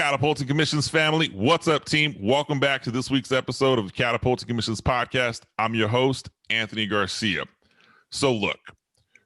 Catapulting Commissions family. What's up, team? Welcome back to this week's episode of the Catapulting Commissions Podcast. I'm your host, Anthony Garcia. So look,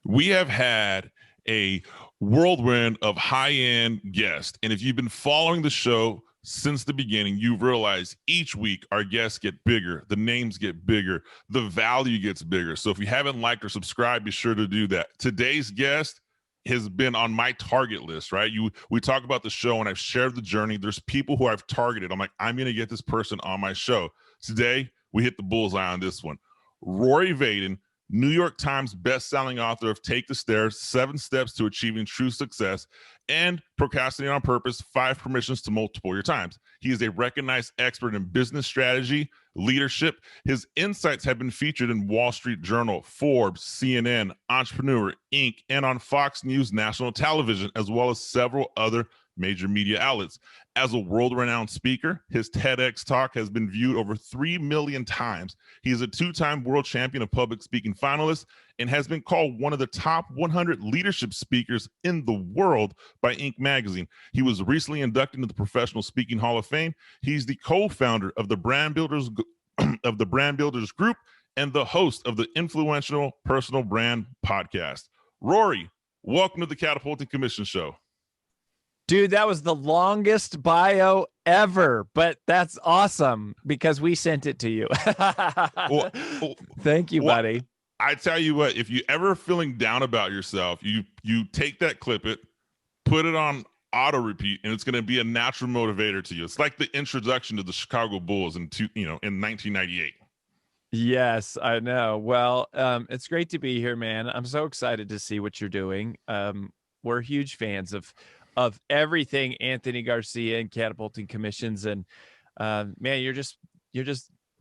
we have had a whirlwind of high-end guests. And if you've been following the show since the beginning, you've realized each week our guests get bigger, the names get bigger, the value gets bigger. So if you haven't liked or subscribed, be sure to do that. Today's guest has been on my target list, right? We talk about the show and I've shared the journey. There's people who I've targeted. I'm like, I'm going to get this person on my show. Today, we hit the bullseye on this one. Rory Vaden, New York Times bestselling author of Take the Stairs, 7 Steps to Achieving True Success, and Procrastinating on Purpose, 5 Permissions to Multiple Your Times. He is a recognized expert in business strategy, leadership. His insights have been featured in Wall Street Journal, Forbes, CNN, Entrepreneur, Inc., and on Fox News National Television, as well as several other major media outlets. As a world-renowned speaker, his TEDx talk has been viewed over 3 million times. He is a 2-time world champion of public speaking finalist and has been called one of the top 100 leadership speakers in the world by Inc. magazine. He was recently inducted into the Professional Speaking Hall of Fame. He's the co-founder of the Brand Builders Group and the host of the influential Personal Brand Podcast. Rory, welcome to the Catapulting Commission Show. Dude, that was the longest bio ever, but that's awesome because we sent it to you. Thank you, buddy. I tell you what, if you ever feeling down about yourself, you take that clip it, put it on auto repeat, and it's going to be a natural motivator to you. It's like the introduction to the Chicago Bulls in 1998. Yes, I know. Well, it's great to be here, man. I'm so excited to see what you're doing. We're huge fans of everything Anthony Garcia and Catapulting Commissions, and man, you're just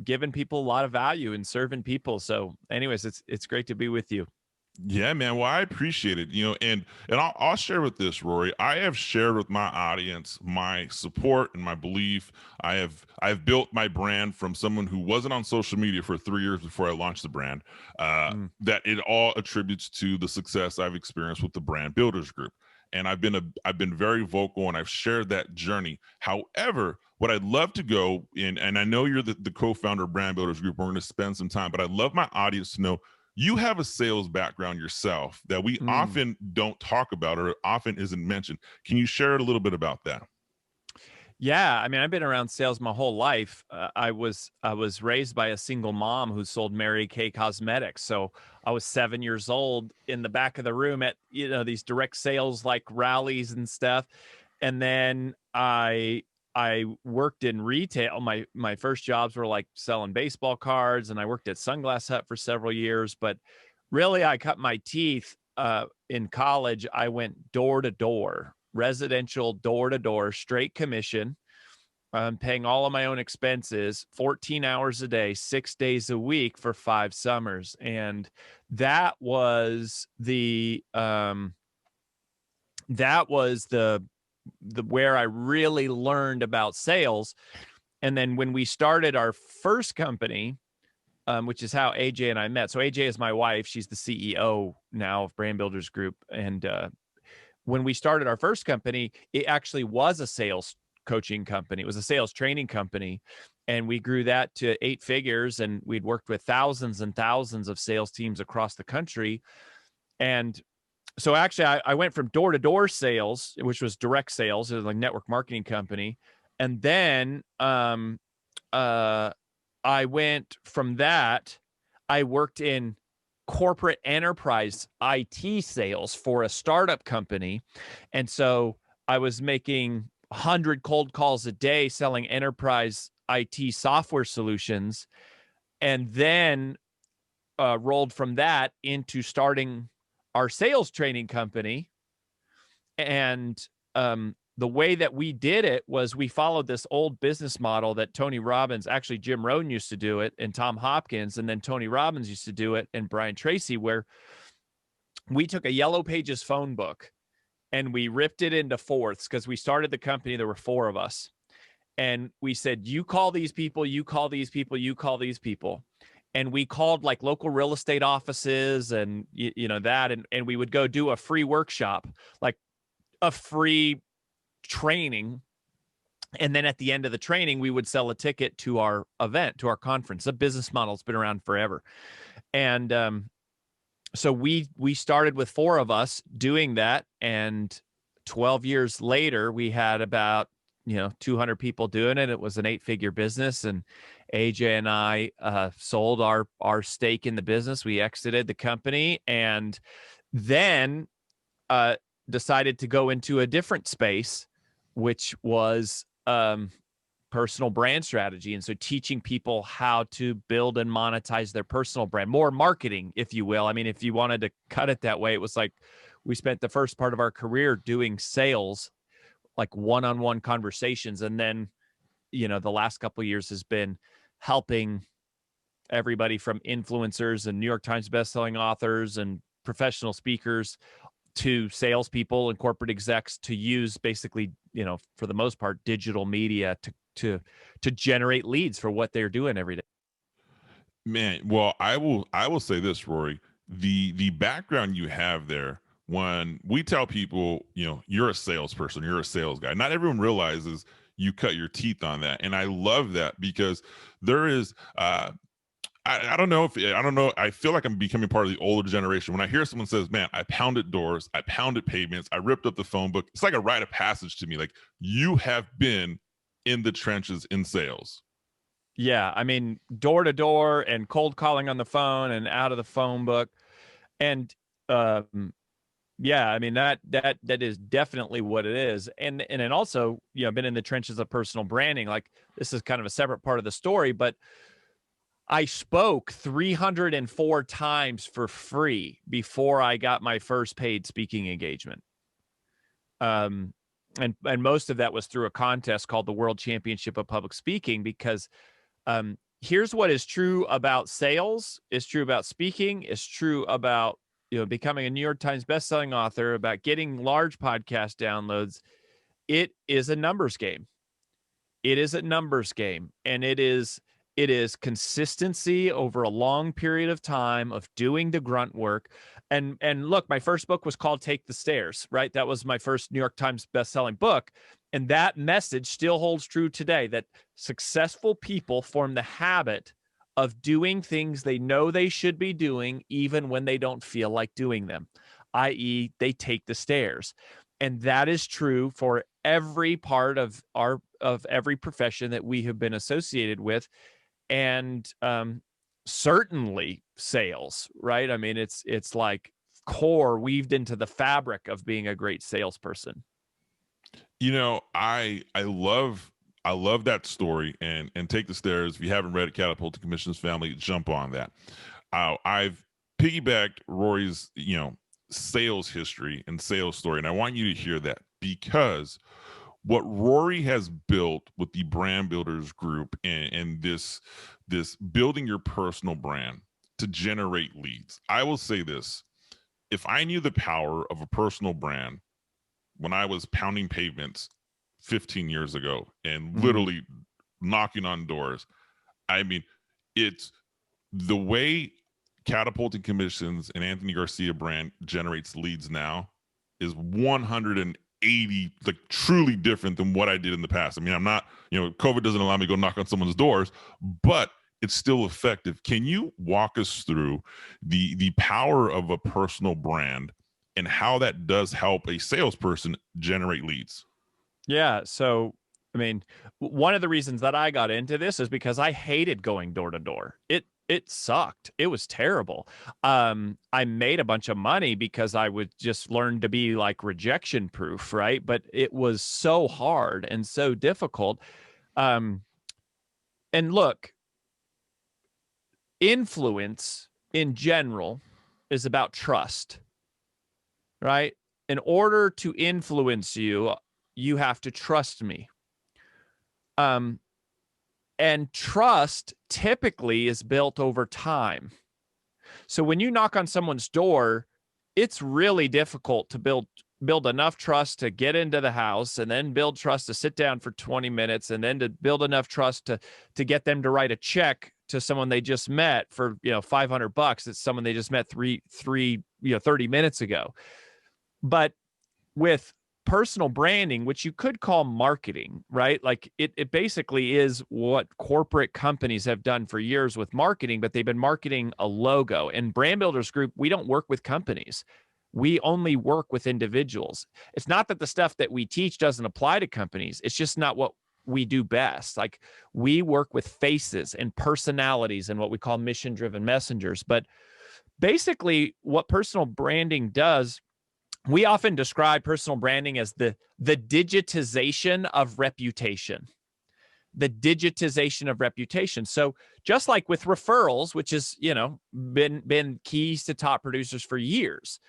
giving people a lot of value and serving people. So anyways, it's great to be with you. Yeah, man. Well, I appreciate it. And I'll share with this, Rory. I have shared with my audience my support and my belief. I've built my brand from someone who wasn't on social media for 3 years before I launched the brand. That it all attributes to the success I've experienced with the Brand Builders Group. And I've been very vocal and I've shared that journey. However, what I'd love to go in, and I know you're the co-founder of Brand Builders Group, we're going to spend some time, but I'd love my audience to know you have a sales background yourself that we often don't talk about or often isn't mentioned. Can you share a little bit about that? Yeah, I mean, I've been around sales my whole life. I was raised by a single mom who sold Mary Kay Cosmetics. So I was 7 years old in the back of the room at these direct sales like rallies and stuff. And then I worked in retail. My first jobs were like selling baseball cards, and I worked at Sunglass Hut for several years. But really, I cut my teeth in college. I went door to door. Residential door-to-door, straight commission, paying all of my own expenses, 14 hours a day, 6 days a week for 5 summers. And that was the where I really learned about sales. And then when we started our first company, which is how AJ and I met. So AJ is my wife. She's the CEO now of Brand Builders Group. And when we started our first company, it actually was a sales coaching company. It was a sales training company. And we grew that to 8 figures. And we'd worked with thousands and thousands of sales teams across the country. And so actually, I went from door-to-door sales, which was direct sales. It was like a network marketing company. And then I went from that, I worked in corporate enterprise IT sales for a startup company. And so I was making 100 cold calls a day selling enterprise IT software solutions, and then rolled from that into starting our sales training company. And the way that we did it was we followed this old business model that Tony Robbins, actually Jim Rohn used to do it, and Tom Hopkins, and then Tony Robbins used to do it, and Brian Tracy, where we took a Yellow Pages phone book and we ripped it into fourths because we started the company. There were 4 of us. And we said, you call these people, you call these people, you call these people. And we called like local real estate offices and, that, and we would go do a free workshop, like a free training And then at the end of the training, we would sell a ticket to our event, to our conference. The business model's been around forever. And so we started with 4 of us doing that. And 12 years later, we had about 200 people doing it. It was an 8-figure business. And AJ and I sold our stake in the business. We exited the company and then decided to go into a different space, which was personal brand strategy. And so teaching people how to build and monetize their personal brand, more marketing, if you will. I mean, if you wanted to cut it that way, it was like we spent the first part of our career doing sales, like one-on-one conversations. And then, the last couple of years has been helping everybody from influencers and New York Times bestselling authors and professional speakers to salespeople and corporate execs to use basically, for the most part, digital media to generate leads for what they're doing every day. Man, well, I will say this, Rory, the background you have there, when we tell people, you're a salesperson, you're a sales guy, not everyone realizes you cut your teeth on that. And I love that because there is, I don't know. I feel like I'm becoming part of the older generation. When I hear someone says, man, I pounded doors, I pounded pavements, I ripped up the phone book. It's like a rite of passage to me. Like, you have been in the trenches in sales. Yeah. I mean, door to door and cold calling on the phone and out of the phone book. And, yeah, I mean, that is definitely what it is. And then also, been in the trenches of personal branding. Like, this is kind of a separate part of the story, but I spoke 304 times for free before I got my first paid speaking engagement. And most of that was through a contest called the World Championship of Public Speaking, because here's what is true about sales, is true about speaking, is true about becoming a New York Times bestselling author, about getting large podcast downloads. It is a numbers game. It is a numbers game, and it is consistency over a long period of time of doing the grunt work. And look, my first book was called Take the Stairs, right? That was my first New York Times bestselling book. And that message still holds true today, that successful people form the habit of doing things they know they should be doing, even when they don't feel like doing them, i.e., they take the stairs. And that is true for every part of every profession that we have been associated with. And certainly sales, right? I mean, it's like core weaved into the fabric of being a great salesperson. I love that story, and Take the Stairs. If you haven't read it, Catapulting Commissions family, jump on that. I've piggybacked Rory's, sales history and sales story, and I want you to hear that, because what Rory has built with the Brand Builders Group and this building your personal brand to generate leads. I will say this: if I knew the power of a personal brand when I was pounding pavements 15 years ago and literally knocking on doors, I mean, it's the way Catapulting Commissions and Anthony Garcia brand generates leads now is 180, like, truly different than what I did in the past. I mean, I'm not, COVID doesn't allow me to go knock on someone's doors, but it's still effective. Can you walk us through the power of a personal brand and how that does help a salesperson generate leads? Yeah. So, I mean, one of the reasons that I got into this is because I hated going door to door. It sucked. It was terrible. I made a bunch of money because I would just learn to be like rejection proof, right? But it was so hard and so difficult. And look, influence in general is about trust, right? In order to influence you, you have to trust me. And trust typically is built over time. So when you knock on someone's door, it's really difficult to build enough trust to get into the house, and then build trust to sit down for 20 minutes, and then to build enough trust to get them to write a check to someone they just met for, $500. It's someone they just met 30 minutes ago. But with personal branding, which you could call marketing, right? Like it basically is what corporate companies have done for years with marketing, but they've been marketing a logo. And Brand Builders Group, we don't work with companies. We only work with individuals. It's not that the stuff that we teach doesn't apply to companies. It's just not what we do best. Like we work with faces and personalities and what we call mission-driven messengers. But basically what personal branding does, we often describe personal branding as the digitization of reputation. The digitization of reputation. So just like with referrals, which is, been keys to top producers for years,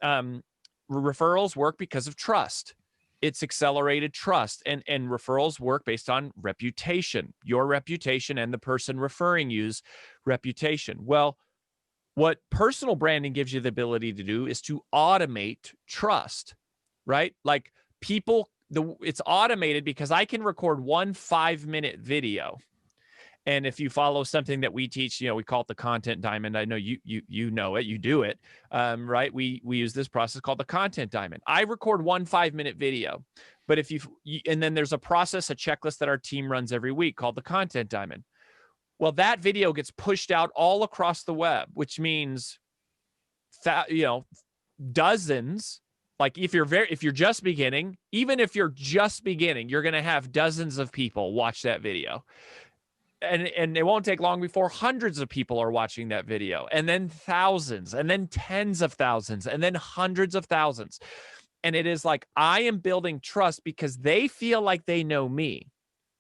referrals work because of trust. It's accelerated trust, and referrals work based on reputation, your reputation and the person referring you's reputation. Well, what personal branding gives you the ability to do is to automate trust, right? Like it's automated because I can record 1 5-minute video. And if you follow something that we teach, we call it the content diamond. I know you know it, you do it, right? We use this process called the content diamond. I record 1 5-minute video, but and then there's a process, a checklist that our team runs every week called the content diamond. Well, that video gets pushed out all across the web, which means dozens. Like if you're just beginning, even if you're just beginning, you're going to have dozens of people watch that video. And it won't take long before hundreds of people are watching that video, and then thousands, and then tens of thousands, and then hundreds of thousands. And it is like, I am building trust because they feel like they know me.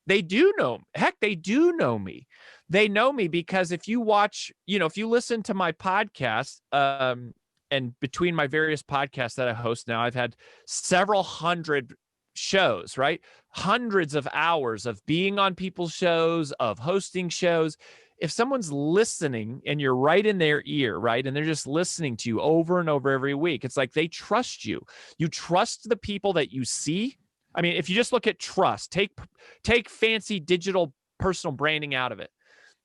They do know, they do know me. They know me because if you watch, if you listen to my podcast, and between my various podcasts that I host now, I've had several hundred shows, right? Hundreds of hours of being on people's shows, of hosting shows. If someone's listening and you're right in their ear, right, and they're just listening to you over and over every week, it's like they trust you. You trust the people that you see. I mean, if you just look at trust, take fancy digital personal branding out of it.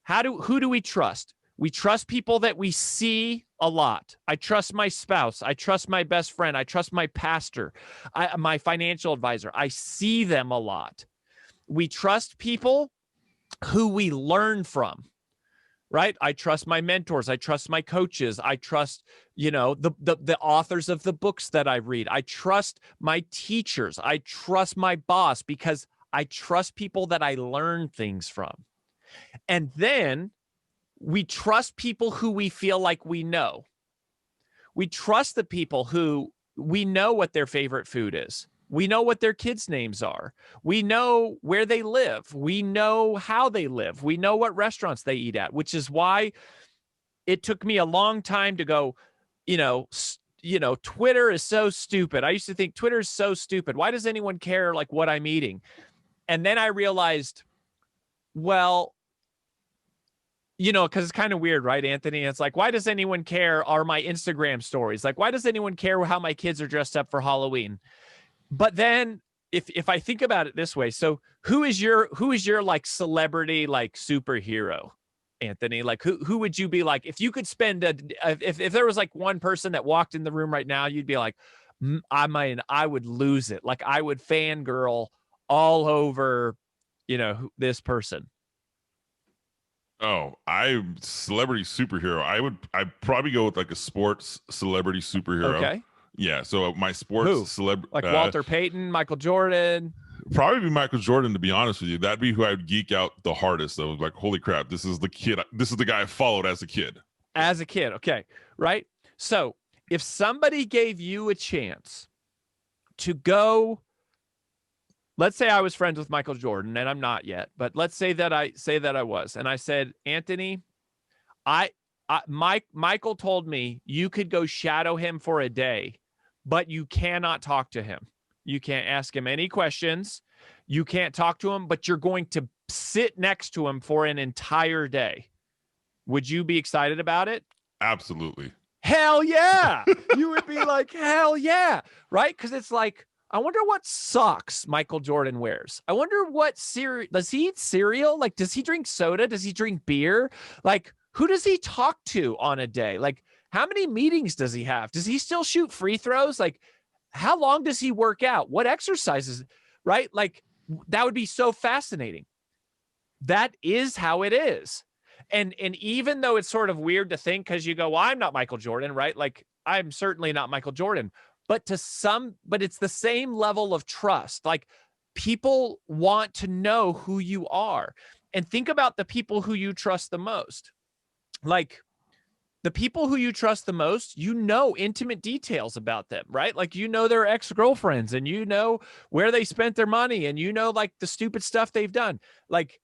Who do we trust? We trust people that we see a lot. I trust my spouse. I trust my best friend. I trust my pastor, my financial advisor. I see them a lot. We trust people who we learn from, right? I trust my mentors. I trust my coaches. I trust, the authors of the books that I read. I trust my teachers. I trust my boss because I trust people that I learn things from. And then we trust people who we feel like we know. We trust the people who we know what their favorite food is. We know what their kids' names are. We know where they live. We know how they live. We know what restaurants they eat at, which is why it took me a long time to go, Twitter is so stupid. I used to think Twitter is so stupid. Why does anyone care like what I'm eating? And then I realized, well, because it's kind of weird, right, Anthony? It's like, why does anyone care are my Instagram stories? Like, why does anyone care how my kids are dressed up for Halloween? But then if I think about it this way, so who is your like celebrity, like superhero, Anthony? Like who would you be like, if you could spend if there was like one person that walked in the room right now, you'd be like, I would lose it. Like I would fangirl all over, this person. Oh, celebrity superhero. I'd probably go with like a sports celebrity superhero. Okay. Yeah. So my sports celebrity, like Walter Payton, Michael Jordan. Probably be Michael Jordan, to be honest with you. That'd be who I would geek out the hardest. I was like, holy crap, this is the kid. This is the guy I followed as a kid. As a kid. Okay. Right. So if somebody gave you a chance to go, let's say I was friends with Michael Jordan, and I'm not yet, but let's say that I was, and I said, Anthony, Michael told me you could go shadow him for a day, but you cannot talk to him. You can't ask him any questions. You can't talk to him, but you're going to sit next to him for an entire day. Would you be excited about it? Absolutely. Hell yeah. You would be like, hell yeah. Right? Because it's like, I wonder what socks Michael Jordan wears. I wonder what cereal. Does he eat cereal? Like, does he drink soda? Does he drink beer? Like, who does he talk to on a day? Like, how many meetings does he have? Does he still shoot free throws? Like, how long does he work out? What exercises, right? Like that would be so fascinating. That is how it is. And even though it's sort of weird to think, because you go, well, I'm not Michael Jordan, right? Like I'm certainly not Michael Jordan, but it's the same level of trust. Like people want to know who you are. And think about the people who you trust the most. Like the people who you trust the most, you know intimate details about them, right? Like you know their ex-girlfriends, and you know where they spent their money, and you know like the stupid stuff they've done. Like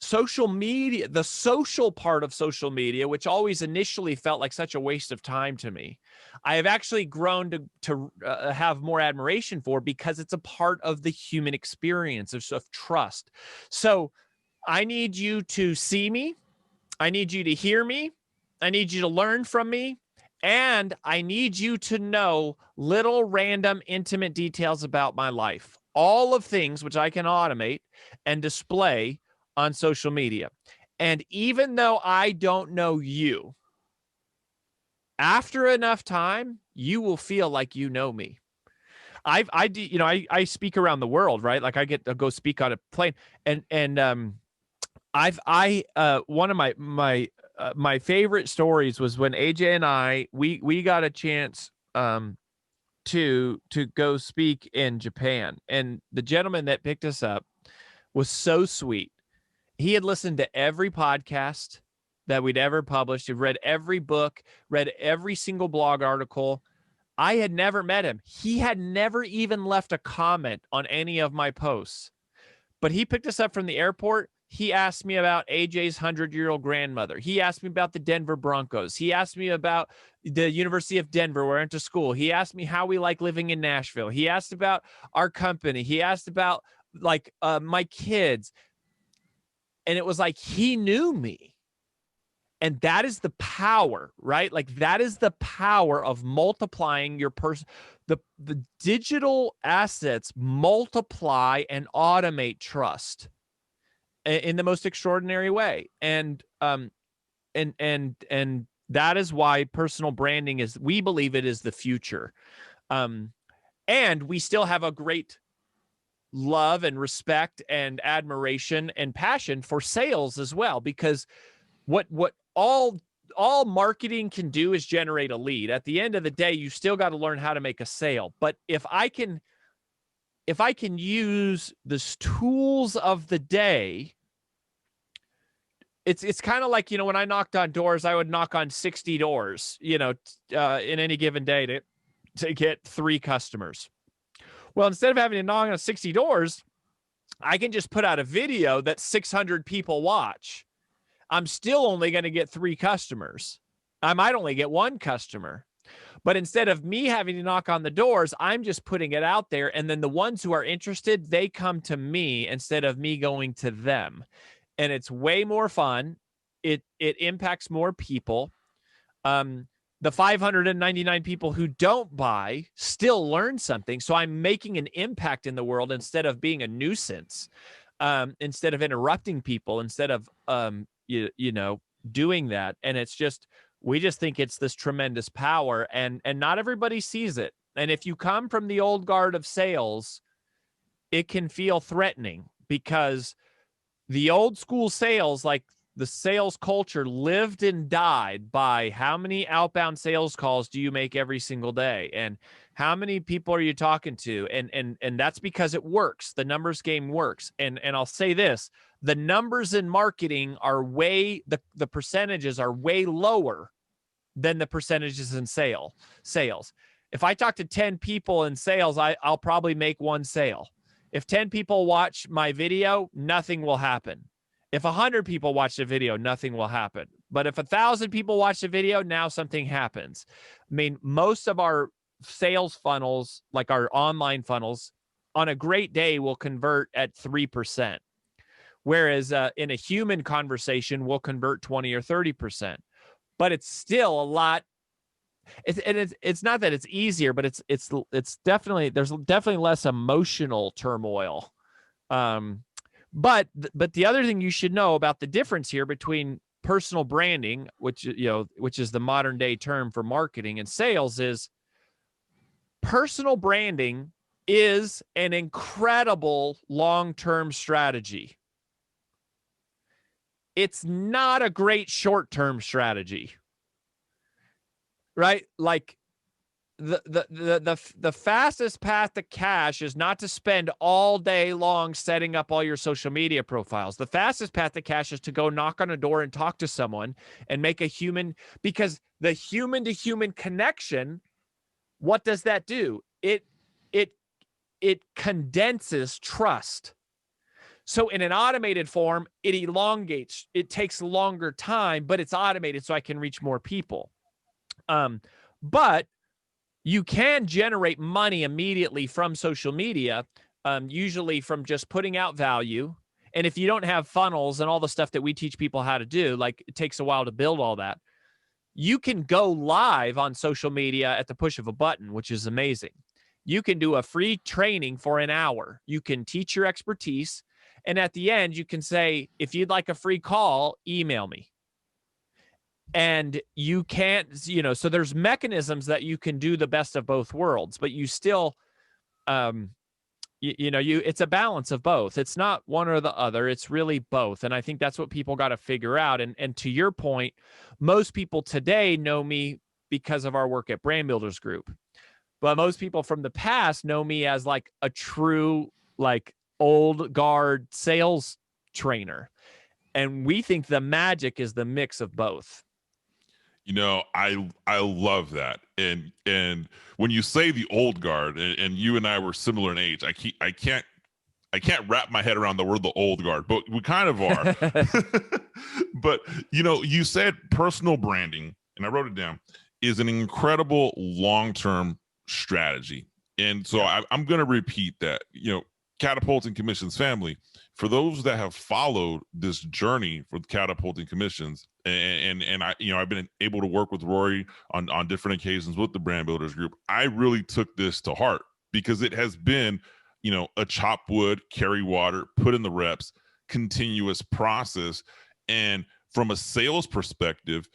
social media, the social part of social media, which always initially felt like such a waste of time to me, I have actually grown to have more admiration for, because it's a part of the human experience of trust. So I need you to see me. I need you to hear me. I need you to learn from me. And I need you to know little random intimate details about my life. All of things which I can automate and display on social media. And even though I don't know you, after enough time, you will feel like you know me. I speak around the world, right? Like I get to go speak on a plane, and one of my favorite stories was when AJ and I we got a chance to go speak in Japan, and the gentleman that picked us up was so sweet. He had listened to every podcast that we'd ever published. He'd read every book, read every single blog article. I had never met him. He had never even left a comment on any of my posts. But he picked us up from the airport. He asked me about AJ's 100-year-old grandmother. He asked me about the Denver Broncos. He asked me about the University of Denver, where I went to school. He asked me how we like living in Nashville. He asked about our company. He asked about like my kids. And it was like he knew me. And that is the power, right? Like that is the power of multiplying your person. The digital assets multiply and automate trust in the most extraordinary way. And that is why personal branding is, we believe it is the future. And we still have a great love and respect and admiration and passion for sales as well, because what all marketing can do is generate a lead. At the end of the day, you still got to learn how to make a sale. But if I can use the tools of the day, it's kind of like, when I knocked on doors, I would knock on 60 doors, in any given day to get 3 customers. Well, instead of having to knock on 60 doors, I can just put out a video that 600 people watch. I'm still only going to get 3 customers. I might only get 1 customer. But instead of me having to knock on the doors, I'm just putting it out there. And then the ones who are interested, they come to me instead of me going to them. And it's way more fun. It impacts more people. The 599 people who don't buy still learn something. So I'm making an impact in the world instead of being a nuisance, instead of interrupting people, instead of, doing that. And it's just, we just think it's this tremendous power, and not everybody sees it. And if you come from the old guard of sales, it can feel threatening, because the old school sales, like the sales culture, lived and died by how many outbound sales calls do you make every single day, and how many people are you talking to, and that's because it works. The numbers game works. And I'll say this: the numbers in marketing are the percentages are way lower than the percentages in sales. If I talk to 10 people in sales, I'll probably make 1 sale. If 10 people watch my video, nothing will happen. If 100 people watch the video, nothing will happen. But if 1,000 people watch the video, now something happens. I mean, most of our sales funnels, like our online funnels, on a great day will convert at 3%. Whereas in a human conversation, we'll convert 20 or 30%. But it's still a lot. It's not that it's easier, but it's definitely, there's definitely less emotional turmoil. But the other thing you should know about the difference here between personal branding, which is the modern day term for marketing, and sales, is personal branding is an incredible long-term strategy. It's not a great short-term strategy, right? Like the fastest path to cash is not to spend all day long setting up all your social media profiles. The fastest path to cash is to go knock on a door and talk to someone and make a human, because the human-to-human connection, what does that do? It condenses trust. So in an automated form, it elongates. It takes longer time, but it's automated so I can reach more people. But you can generate money immediately from social media, usually from just putting out value. And if you don't have funnels and all the stuff that we teach people how to do, like it takes a while to build all that, you can go live on social media at the push of a button, which is amazing. You can do a free training for an hour. You can teach your expertise. And at the end, you can say, if you'd like a free call, email me. And you can't, so there's mechanisms that you can do the best of both worlds, but you still, it's a balance of both. It's not one or the other. It's really both. And I think that's what people got to figure out. And to your point, most people today know me because of our work at Brand Builders Group. But most people from the past know me as like a true, like old guard sales trainer. And we think the magic is the mix of both. I love that. And when you say the old guard, and you and I were similar in age, I can't wrap my head around the word the old guard, but we kind of are. But you said personal branding, and I wrote it down, is an incredible long-term strategy. And so I'm going to repeat that. Catapulting Commissions family, for those that have followed this journey for Catapulting Commissions, and I've been able to work with Rory on different occasions with the Brand Builders Group, I really took this to heart, because it has been, a chop wood, carry water, put in the reps, continuous process. And from a sales perspective,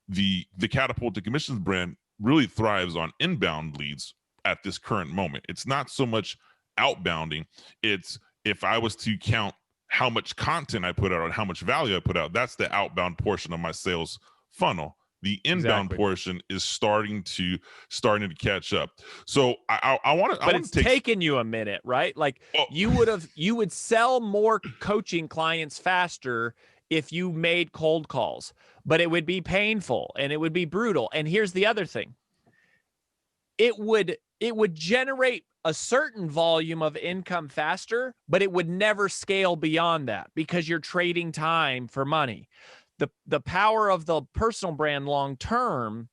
the Catapulting Commissions brand really thrives on inbound leads at this current moment. It's not so much outbounding. It's, if I was to count how much content I put out and how much value I put out, that's the outbound portion of my sales funnel. The inbound portion is starting to catch up. So I want to, but it's taken you a minute, right? Like you would sell more coaching clients faster if you made cold calls, but it would be painful and it would be brutal. And here's the other thing. It would generate a certain volume of income faster, but it would never scale beyond that, because you're trading time for money. The power of the personal brand long term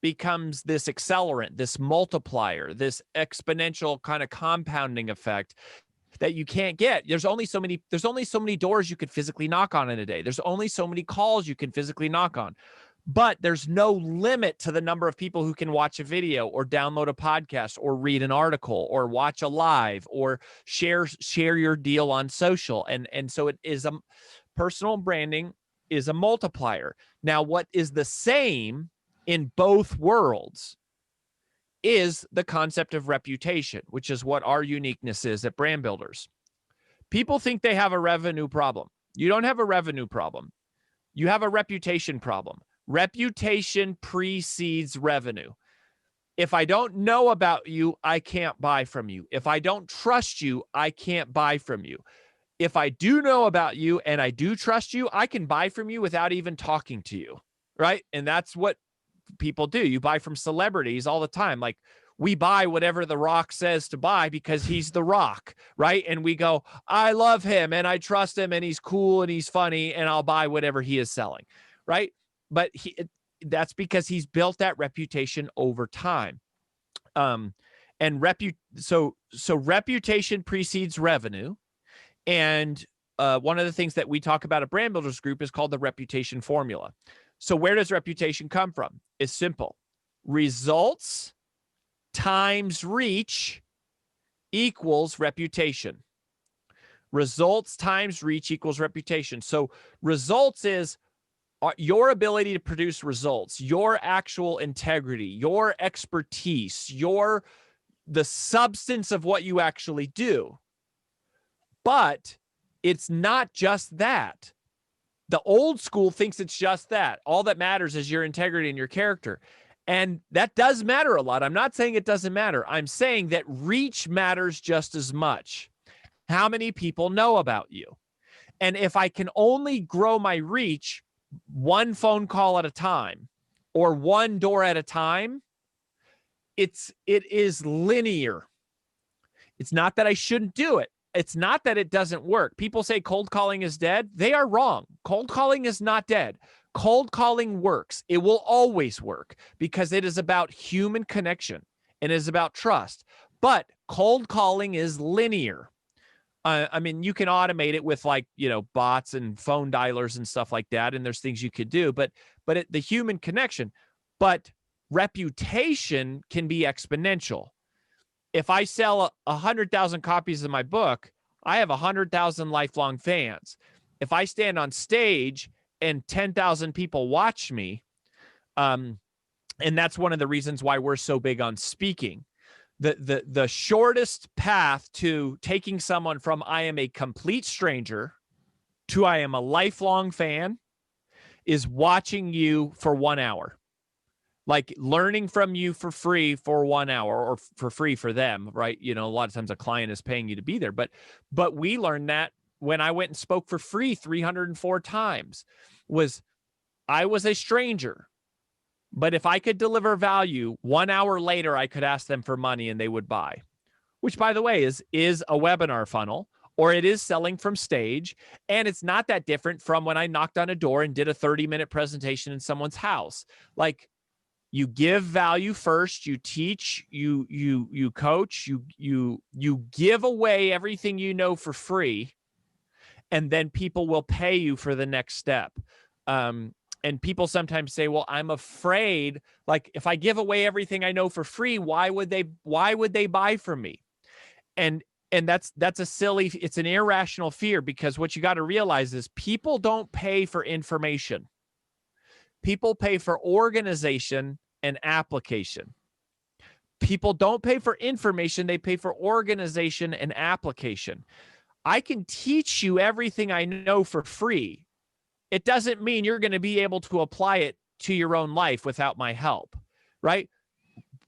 becomes this accelerant, this multiplier, this exponential kind of compounding effect that you can't get. There's only so many doors you could physically knock on in a day. There's only so many calls you can physically knock on. But there's no limit to the number of people who can watch a video or download a podcast or read an article or watch a live or share your deal on social. And so it is personal branding is a multiplier. Now, what is the same in both worlds is the concept of reputation, which is what our uniqueness is at Brand Builders. People think they have a revenue problem. You don't have a revenue problem. You have a reputation problem. Reputation precedes revenue. If I don't know about you, I can't buy from you. If I don't trust you, I can't buy from you. If I do know about you and I do trust you, I can buy from you without even talking to you, right? And that's what people do. You buy from celebrities all the time. Like, we buy whatever The Rock says to buy because he's The Rock, right? And we go, I love him and I trust him and he's cool and he's funny and I'll buy whatever he is selling, right? But that's because he's built that reputation over time. So reputation precedes revenue. And one of the things that we talk about at Brand Builders Group is called the reputation formula. So where does reputation come from? It's simple. Results times reach equals reputation. Results times reach equals reputation. So results is your ability to produce results, your actual integrity, your expertise, your the substance of what you actually do. But it's not just that. The old school thinks it's just that. All that matters is your integrity and your character. And that does matter a lot. I'm not saying it doesn't matter. I'm saying that reach matters just as much. How many people know about you? And if I can only grow my reach one phone call at a time or one door at a time, it is linear. It's not that I shouldn't do it. It's not that it doesn't work. People say cold calling is dead. They are wrong. Cold calling is not dead. Cold calling works. It will always work because it is about human connection and it is about trust. But cold calling is linear. I mean, you can automate it with bots and phone dialers and stuff like that. And there's things you could do, but the human connection, but reputation can be exponential. If I sell 100,000 copies of my book, I have 100,000 lifelong fans. If I stand on stage and 10,000 people watch me, and that's one of the reasons why we're so big on speaking. The shortest path to taking someone from I am a complete stranger to I am a lifelong fan is watching you for 1 hour. Like learning from you for free for 1 hour or for free for them, right? A lot of times a client is paying you to be there. But we learned that when I went and spoke for free 304 times I was a stranger. But if I could deliver value, 1 hour later, I could ask them for money and they would buy, which, by the way, is a webinar funnel, or it is selling from stage. And it's not that different from when I knocked on a door and did a 30-minute presentation in someone's house. Like, you give value first, you teach, you coach, you give away everything you know for free, and then people will pay you for the next step. And people sometimes say, well, I'm afraid, like, if I give away everything I know for free, why would they buy from me? And that's it's an irrational fear, because what you got to realize is people don't pay for information. People pay for organization and application. People don't pay for information. They pay for organization and application. I can teach you everything I know for free. It doesn't mean you're going to be able to apply it to your own life without my help, right?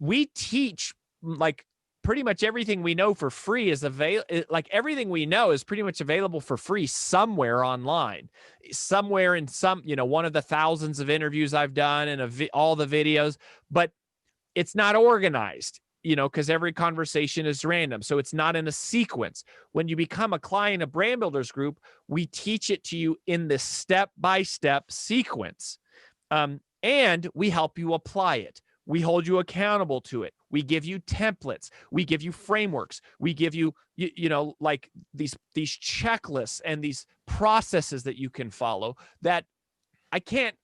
We teach like pretty much everything we know for free is everything we know is pretty much available for free somewhere online, somewhere in one of the thousands of interviews I've done and all the videos, but it's not organized, because every conversation is random. So it's not in a sequence. When you become a client of Brand Builders Group, we teach it to you in this step-by-step sequence. And we help you apply it. We hold you accountable to it. We give you templates. We give you frameworks. We give you, like these checklists and these processes that you can follow that I can't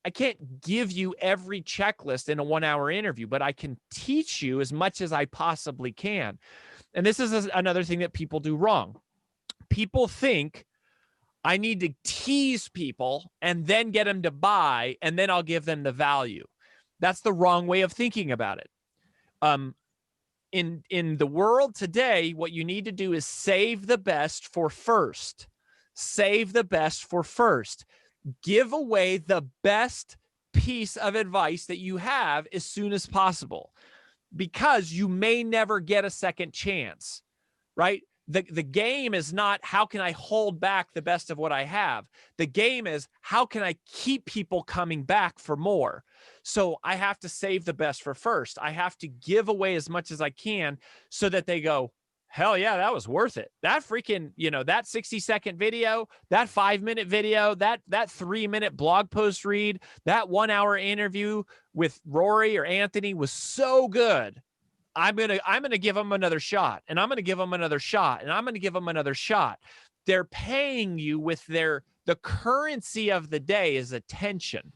give you every checklist in a 1 hour interview, but I can teach you as much as I possibly can. And this is another thing that people do wrong. People think I need to tease people and then get them to buy, and then I'll give them the value. That's the wrong way of thinking about it. In the world today, what you need to do is save the best for first. Save the best for first. Give away the best piece of advice that you have as soon as possible, because you may never get a second chance, right? The game is not how can I hold back the best of what I have. The game is how can I keep people coming back for more. So I have to save the best for first. I have to give away as much as I can so that they go, hell yeah, that was worth it. That freaking, that 60-second video, that 5-minute video, that 3-minute blog post read, that 1 hour interview with Rory or Anthony was so good. I'm gonna give them another shot, and I'm gonna give them another shot, and I'm gonna give them another shot. They're paying you with the currency of the day is attention,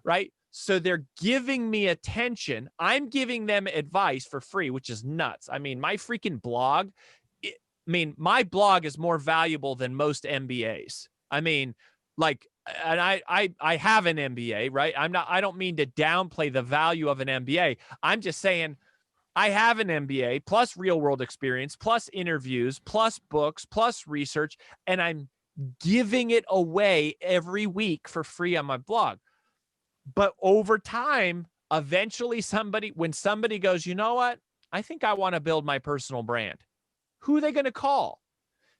right? So they're giving me attention. I'm giving them advice for free, which is nuts. I mean, my freaking blog, my blog is more valuable than most MBAs. I mean, like, and I have an MBA, right? I don't mean to downplay the value of an MBA. I'm just saying I have an MBA plus real world experience, plus interviews, plus books, plus research, and I'm giving it away every week for free on my blog. But over time, eventually when somebody goes, you know what? I think I want to build my personal brand. Who are they going to call?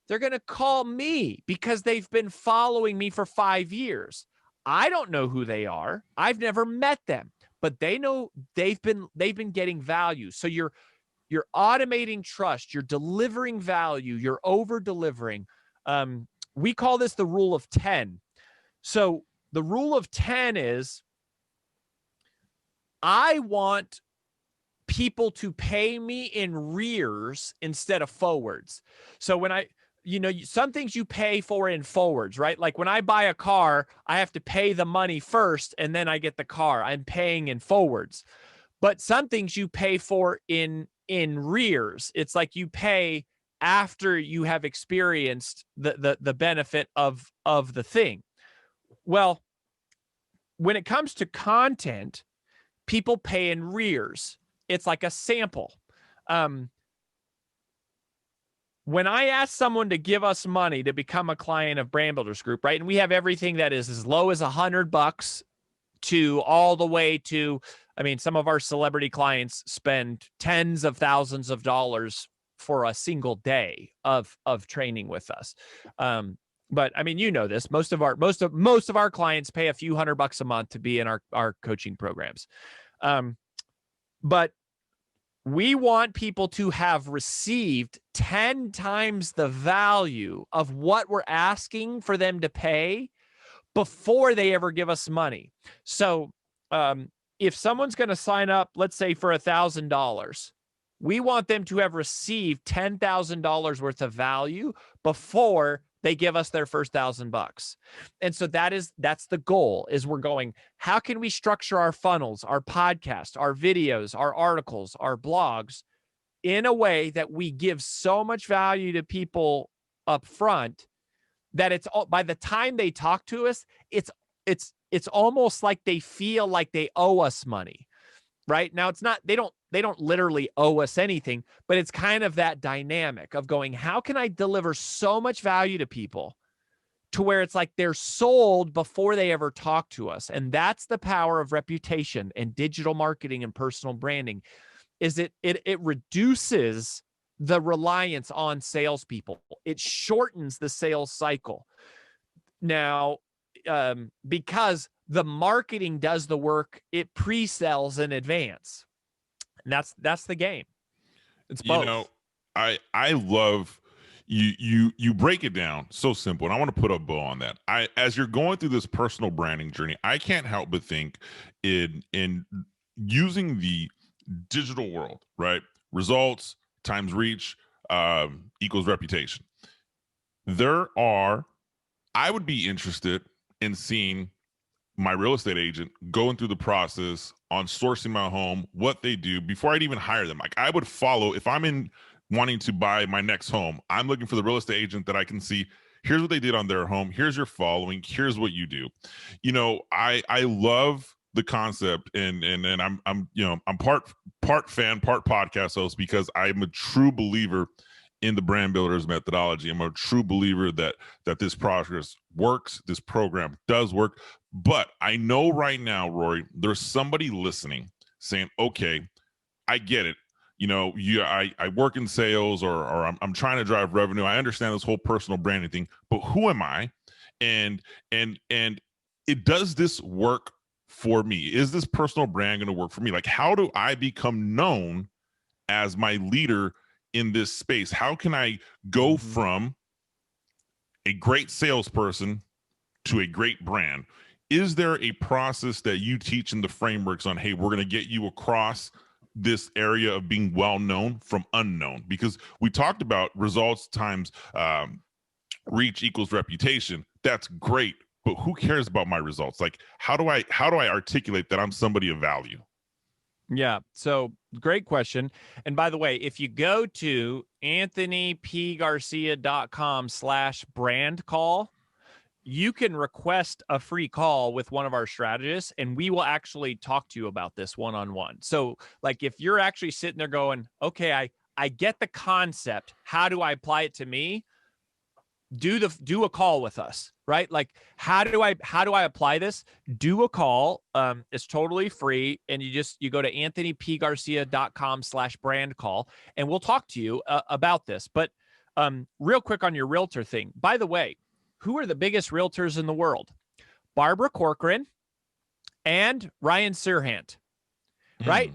They're going to call me because they've been following me for 5 years. I don't know who they are. I've never met them, but they know they've been getting value. So you're automating trust, you're delivering value, you're over delivering. We call this the rule of 10. So the rule of 10 is I want people to pay me in rears instead of forwards. So when some things you pay for in forwards, right? Like when I buy a car, I have to pay the money first and then I get the car. I'm paying in forwards. But some things you pay for in rears. It's like you pay after you have experienced the benefit of the thing. Well, when it comes to content, people pay in rears. It's like a sample. When I ask someone to give us money to become a client of Brand Builders Group, right? And we have everything that is as low as $100 to all the way to, some of our celebrity clients spend tens of thousands of dollars for a single day of training with us. But this, most of our clients pay a few $100 a month to be in our coaching programs. But we want people to have received 10 times the value of what we're asking for them to pay before they ever give us money. So if someone's going to sign up, let's say for $1,000, we want them to have received $10,000 worth of value before they give us their first $1,000. And so that's the goal, is we're going, how can we structure our funnels, our podcast, our videos, our articles, our blogs in a way that we give so much value to people up front that it's by the time they talk to us, it's almost like they feel like they owe us money. Right? Now it's not, they don't literally owe us anything, but it's kind of that dynamic of going, how can I deliver so much value to people to where it's like they're sold before they ever talk to us? And that's the power of reputation and digital marketing and personal branding, is it reduces the reliance on salespeople. It shortens the sales cycle. Now, because the marketing does the work, it pre-sells in advance. And that's the game. It's both. I love you break it down so simple, and I want to put a bow on that. As you're going through this personal branding journey, I can't help but think in using the digital world, right? Results times reach equals reputation. I would be interested in seeing my real estate agent going through the process on sourcing my home, what they do before I'd even hire them. Like, I would follow, if I'm wanting to buy my next home, I'm looking for the real estate agent that I can see, here's what they did on their home, here's your following, here's what you do. I love the concept, and I'm part fan, part podcast host, because I'm a true believer in the Brand Builders methodology. I'm a true believer that this process works, this program does work. But I know right now, Rory, there's somebody listening saying, okay, I get it. I work in sales, or I'm trying to drive revenue. I understand this whole personal branding thing, but who am I? And does this work for me? Is this personal brand going to work for me? Like, how do I become known as my leader in this space? How can I go from a great salesperson to a great brand? Is there a process that you teach in the frameworks on, hey, we're going to get you across this area of being well known from unknown? Because we talked about results times reach equals reputation. That's great, but who cares about my results? Like, how do I articulate that I'm somebody of value? Yeah. So great question. And by the way, if you go to anthonypgarcia.com/brand call, you can request a free call with one of our strategists, and we will actually talk to you about this one-on-one. So like if you're actually sitting there going, okay, I get the concept. How do I apply it to me? Do a call with us, right? Like, how do I apply this? Do a call. It's totally free. And you go to anthonypgarcia.com/brand call, and we'll talk to you about this. But real quick on your realtor thing, by the way, who are the biggest realtors in the world? Barbara Corcoran and Ryan Serhant, right?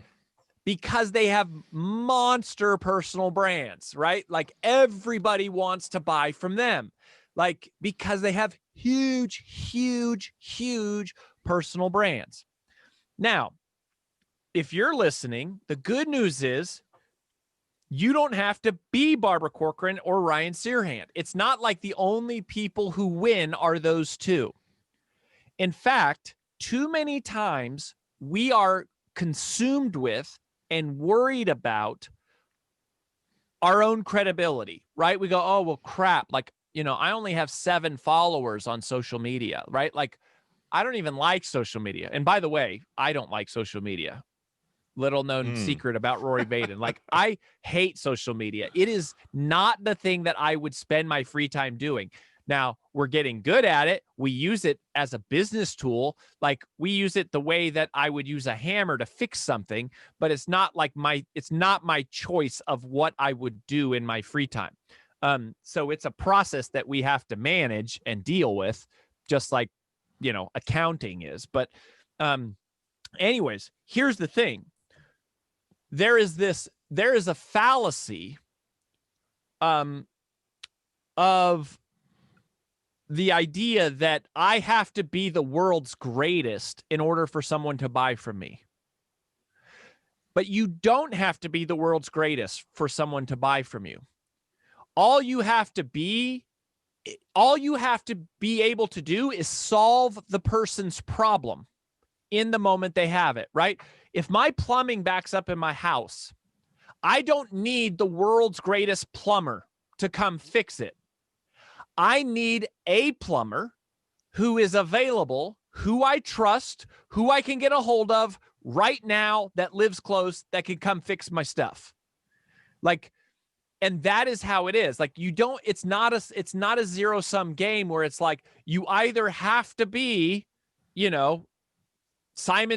Because they have monster personal brands, right? Like everybody wants to buy from them, like because they have huge, huge, huge personal brands. Now, if you're listening, the good news is you don't have to be Barbara Corcoran or Ryan Serhant. It's not like the only people who win are those two. In fact, too many times we are consumed with and worried about our own credibility, right? We go, oh, well, crap. Like, I only have 7 followers on social media, right? Like, I don't even like social media. And by the way, I don't like social media. Little known secret about Rory Vaden. Like, I hate social media. It is not the thing that I would spend my free time doing. Now, we're getting good at it. We use it as a business tool. Like, we use it the way that I would use a hammer to fix something, but it's not my choice of what I would do in my free time. So it's a process that we have to manage and deal with, just like, accounting is. But anyways, here's the thing. There is a fallacy of the idea that I have to be the world's greatest in order for someone to buy from me. But you don't have to be the world's greatest for someone to buy from you. All you have to be able to do is solve the person's problem in the moment they have it, right? If my plumbing backs up in my house, I don't need the world's greatest plumber to come fix it. I need a plumber who is available, who I trust, who I can get a hold of right now, that lives close, that can come fix my stuff. Like, and that is how it is. Like, it's not a zero-sum game where it's like you either have to be, Simon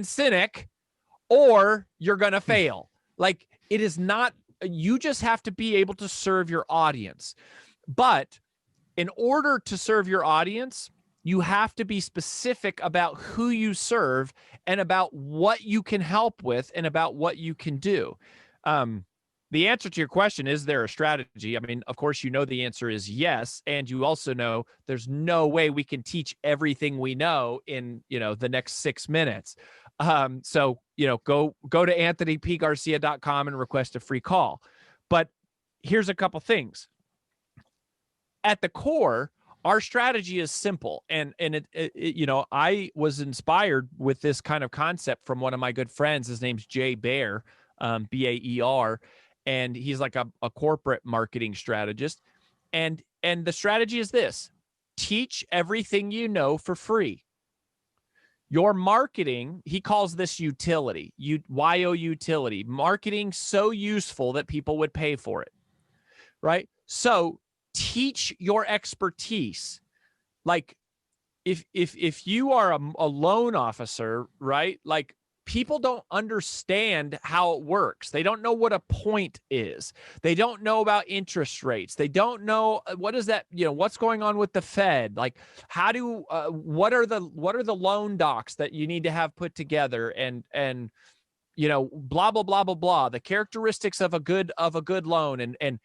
Sinek, or you're going to fail. Like, it is not, you just have to be able to serve your audience. But in order to serve your audience, you have to be specific about who you serve and about what you can help with and about what you can do. The answer to your question, is there a strategy? I mean, of course, the answer is yes. And you also know there's no way we can teach everything we know in, the next 6 minutes. So, go to anthonypgarcia.com and request a free call. But here's a couple things. At the core, our strategy is simple. And I was inspired with this kind of concept from one of my good friends. His name's Jay Baer, Baer. And he's like a corporate marketing strategist. And the strategy is this: teach everything you know for free. Your marketing, he calls this utility, YO utility, marketing so useful that people would pay for it, right? So teach your expertise. Like, if you are a loan officer, right? Like, people don't understand how it works. They don't know what a point is. They don't know about interest rates. They don't know what is that, what's going on with the Fed. Like, what are the loan docs that you need to have put together, and blah, blah, blah, blah, blah, the characteristics of a good loan, and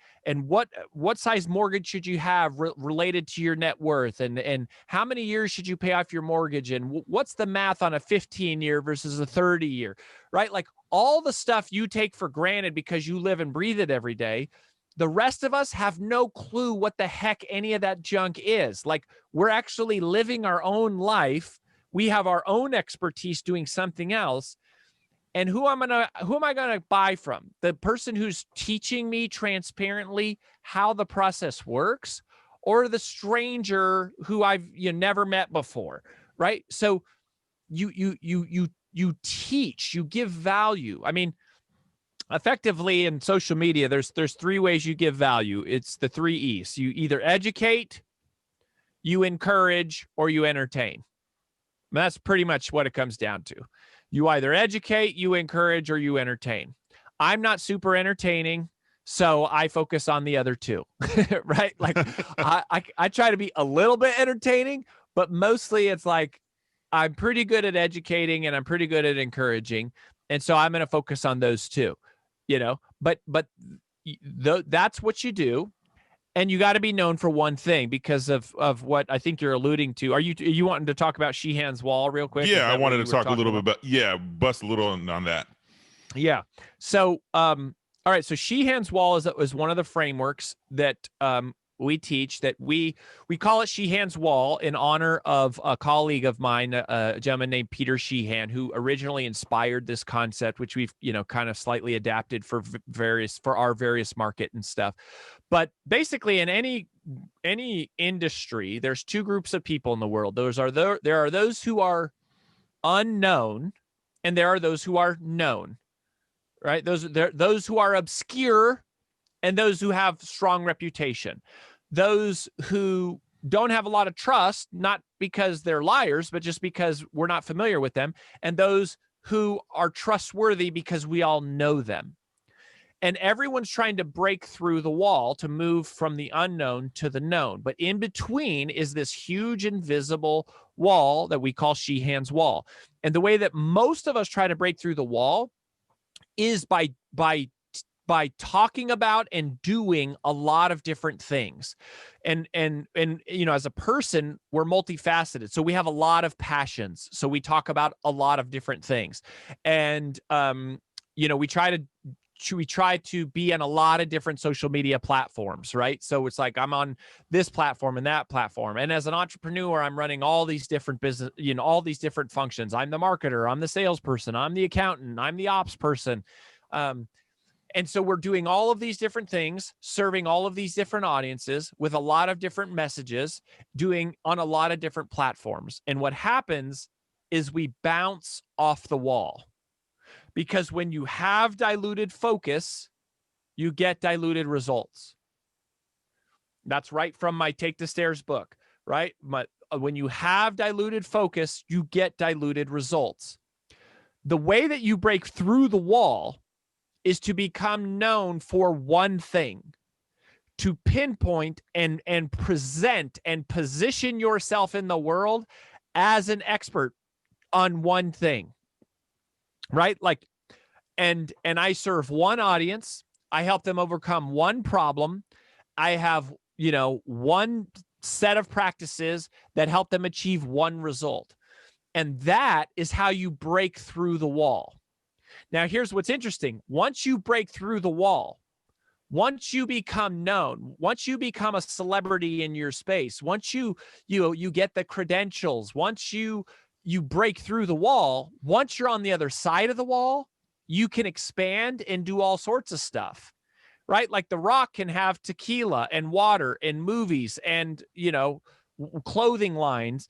what size mortgage should you have related to your net worth, and how many years should you pay off your mortgage, and what's the math on a 15-year versus a 30-year, right? Like, all the stuff you take for granted because you live and breathe it every day. The rest of us have no clue what the heck any of that junk is. Like, we're actually living our own life. We have our own expertise doing something else. And who am I gonna buy from? The person who's teaching me transparently how the process works, or the stranger who I've never met before, right? So you teach, you give value. I mean, effectively in social media, there's 3 ways you give value. It's the 3 E's. You either educate, you encourage, or you entertain. That's pretty much what it comes down to. You either educate, you encourage, or you entertain. I'm not super entertaining, so I focus on the other 2, right? Like I try to be a little bit entertaining, but mostly it's like I'm pretty good at educating and I'm pretty good at encouraging. And so I'm going to focus on those 2, but that's what you do. And you got to be known for one thing because of what I think you're alluding to. Are you wanting to talk about Sheehan's Wall real quick? Yeah, I wanted to talk a little bit about, bust a little on that. Yeah. So, all right. So Sheehan's Wall is one of the frameworks that we teach, that we call it Sheehan's Wall in honor of a colleague of mine, a gentleman named Peter Sheehan, who originally inspired this concept, which we've, kind of slightly adapted for our various market and stuff. But basically in any industry, there's 2 groups of people in the world. There are those who are unknown and there are those who are known, right? Those who are obscure and those who have strong reputation. Those who don't have a lot of trust, not because they're liars, but just because we're not familiar with them. And those who are trustworthy because we all know them. And everyone's trying to break through the wall to move from the unknown to the known. But in between is this huge invisible wall that we call Sheehan's Wall. And the way that most of us try to break through the wall is by talking about and doing a lot of different things. And as a person, we're multifaceted. So we have a lot of passions. So we talk about a lot of different things. And we try to be on a lot of different social media platforms, right? So it's like I'm on this platform and that platform. And as an entrepreneur, I'm running all these different business, all these different functions. I'm the marketer, I'm the salesperson, I'm the accountant, I'm the ops person. And so we're doing all of these different things, serving all of these different audiences with a lot of different messages, doing on a lot of different platforms. And what happens is we bounce off the wall. Because when you have diluted focus, you get diluted results. That's right from my Take the Stairs book, right? When you have diluted focus, you get diluted results. The way that you break through the wall is to become known for one thing, to pinpoint and present and position yourself in the world as an expert on one thing. Right? Like, and I serve one audience. I help them overcome one problem. I have, one set of practices that help them achieve one result. And that is how you break through the wall. Now, here's what's interesting. Once you break through the wall, once you become known, once you become a celebrity in your space, once you get the credentials, once you break through the wall, once you're on the other side of the wall, you can expand and do all sorts of stuff, right? Like The Rock can have tequila and water and movies and, clothing lines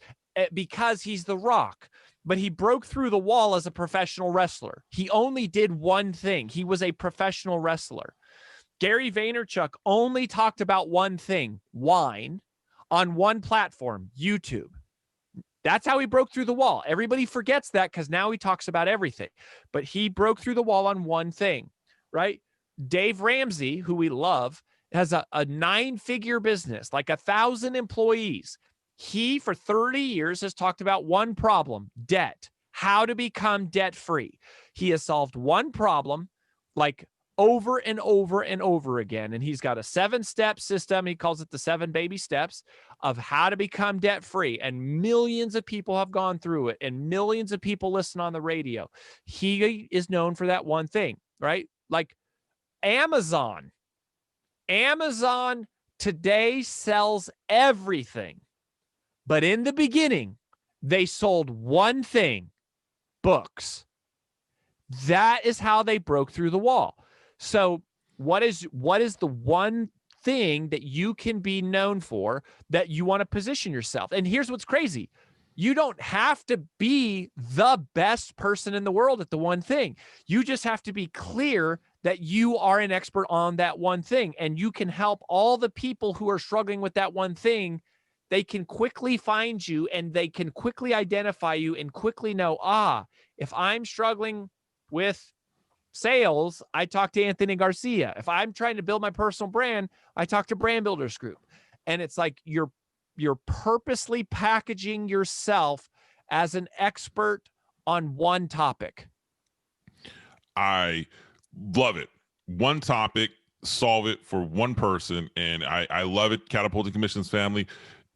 because he's The Rock. But he broke through the wall as a professional wrestler. He only did one thing. He was a professional wrestler. Gary Vaynerchuk only talked about one thing, wine, on one platform, YouTube. That's how he broke through the wall. Everybody forgets that because now he talks about everything. But he broke through the wall on one thing, right? Dave Ramsey, who we love, has a 9-figure business, like 1,000 employees. He, for 30 years, has talked about one problem, debt, how to become debt-free. He has solved one problem like over and over and over again. And he's got a 7-step system. He calls it the 7 baby steps of how to become debt-free. And millions of people have gone through it and millions of people listen on the radio. He is known for that one thing, right? Like Amazon. Amazon today sells everything. But in the beginning, they sold one thing, books. That is how they broke through the wall. So what is the one thing that you can be known for, that you want to position yourself. And here's what's crazy. You don't have to be the best person in the world at the one thing. You just have to be clear that you are an expert on that one thing, and you can help all the people who are struggling with that one thing. They can quickly find you, and they can quickly identify you and quickly know, if I'm struggling with sales, I talk to Anthony Garcia. If I'm trying to build my personal brand, I talk to Brand Builders Group. And it's like you're purposely packaging yourself as an expert on one topic. I love it. One topic, solve it for one person. And I love it. Catapulting Commissions family,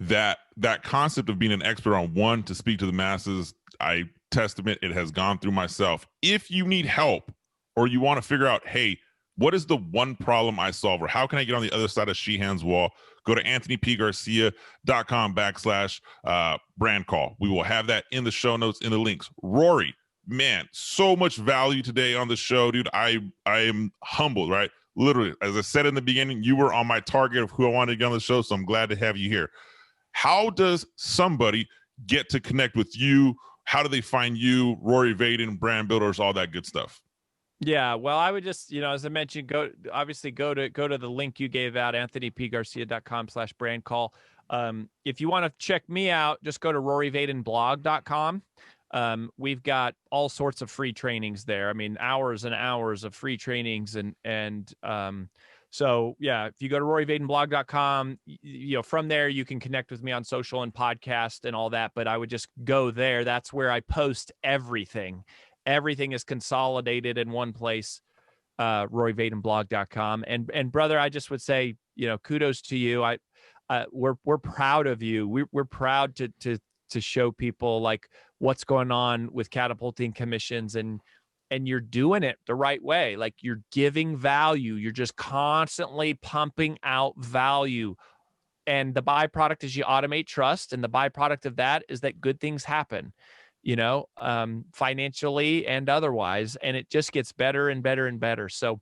that concept of being an expert on one to speak to the masses, I testament it has gone through myself. If you need help or you want to figure out, hey, what is the one problem I solve, or how can I get on the other side of Sheehan's wall? Go to anthonypgarcia.com/brand call. We will have that in the show notes, in the links. Rory, man, so much value today on the show, dude. I am humbled, right? Literally, as I said in the beginning, you were on my target of who I wanted to get on the show, so I'm glad to have you here. How does somebody get to connect with you? How do they find you, Rory Vaden, Brand Builders, all that good stuff? Yeah, well, I would just, as I mentioned, go to the link you gave out, anthonypgarcia.com/brand call. If you want to check me out, just go to roryvadenblog.com. We've got all sorts of free trainings there. I mean, hours and hours of free trainings. So yeah, if you go to roryvadenblog.com, from there you can connect with me on social and podcast and all that, but I would just go there. That's where I post everything. Everything is consolidated in one place, roryvadenblog.com. And brother, I just would say, kudos to you. We're proud of you. We're proud to show people like what's going on with Catapulting Commissions, and you're doing it the right way. Like, you're giving value. You're just constantly pumping out value. And the byproduct is you automate trust. And the byproduct of that is that good things happen, financially and otherwise. And it just gets better and better and better. So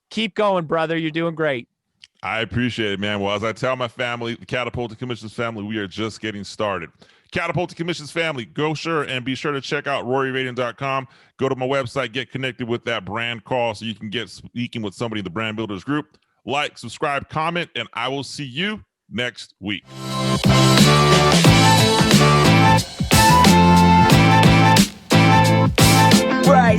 keep going, brother. You're doing great. I appreciate it, man. Well, as I tell my family, the Catapulting Commissions family, we are just getting started. Catapulting Commissions family, be sure to check out roryvaden.com. Go to my website, get connected with that brand call so you can get speaking with somebody in the Brand Builders group. Like, subscribe, comment, and I will see you next week. Right.